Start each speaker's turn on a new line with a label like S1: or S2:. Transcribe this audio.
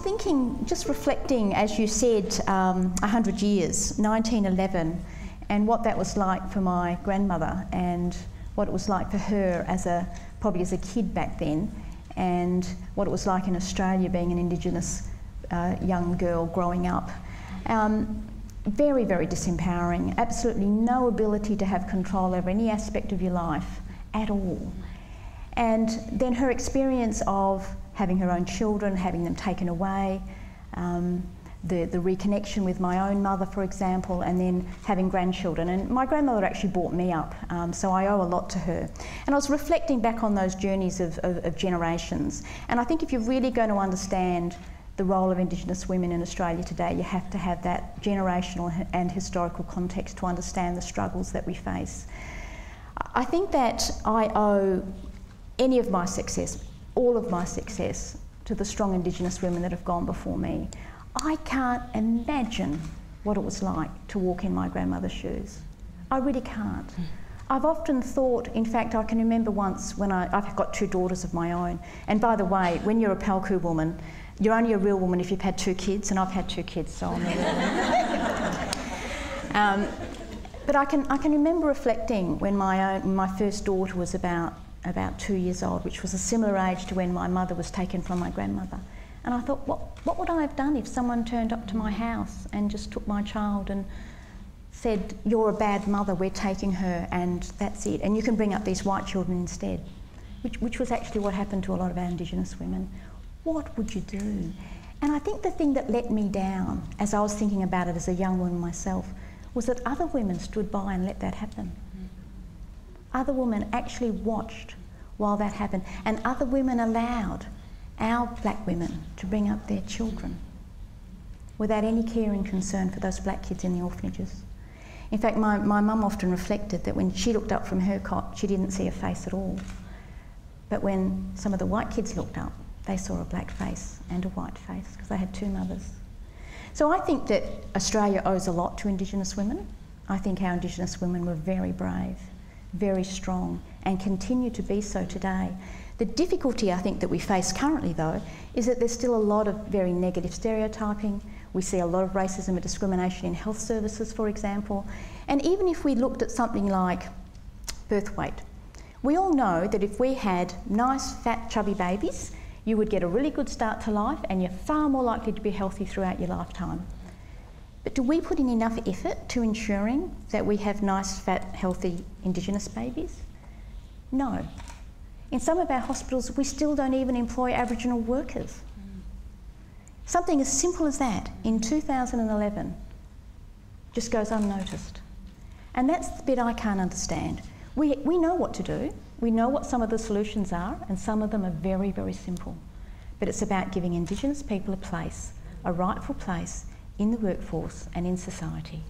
S1: thinking, just reflecting, as you said, 100 years, 1911, and what that was like for my grandmother and what it was like for her probably as a kid back then, and what it was like in Australia being an Indigenous young girl growing up. Very, very disempowering, absolutely no ability to have control over any aspect of your life at all. And then her experience of having her own children, having them taken away, the reconnection with my own mother, for example, and then having grandchildren. And my grandmother actually brought me up, so I owe a lot to her. And I was reflecting back on those journeys of generations. And I think if you're really going to understand the role of Indigenous women in Australia today, you have to have that generational and historical context to understand the struggles that we face. I think that I owe any of my success, all of my success, to the strong Indigenous women that have gone before me. I can't imagine what it was like to walk in my grandmother's shoes. I really can't. I've often thought, in fact, I can remember once when I've got 2 daughters of my own, and by the way, when you're a Palku woman, you're only a real woman if you've had 2 kids, and I've had 2 kids, so I'm a real woman. But I can remember reflecting when my first daughter was about 2 years old, which was a similar age to when my mother was taken from my grandmother. And I thought, what would I have done if someone turned up to my house and just took my child and said, "You're a bad mother, we're taking her, and that's it, and you can bring up these white children instead," which was actually what happened to a lot of our Indigenous women. What would you do? And I think the thing that let me down, as I was thinking about it as a young woman myself, was that other women stood by and let that happen. Other women actually watched while that happened, and other women allowed our black women to bring up their children without any care and concern for those black kids in the orphanages. In fact, my mum often reflected that when she looked up from her cot, she didn't see a face at all. But when some of the white kids looked up, they saw a black face and a white face because they had 2 mothers. So I think that Australia owes a lot to Indigenous women. I think our Indigenous women were very brave, very strong, and continue to be so today. The difficulty I think that we face currently, though, is that there's still a lot of very negative stereotyping. We see a lot of racism and discrimination in health services, for example. And even if we looked at something like birth weight, we all know that if we had nice, fat, chubby babies, you would get a really good start to life and you're far more likely to be healthy throughout your lifetime. But do we put in enough effort to ensuring that we have nice, fat, healthy Indigenous babies? No. In some of our hospitals, we still don't even employ Aboriginal workers. Something as simple as that in 2011 just goes unnoticed. And that's the bit I can't understand. We know what to do. We know what some of the solutions are, and some of them are very, very simple. But it's about giving Indigenous people a place, a rightful place in the workforce and in society.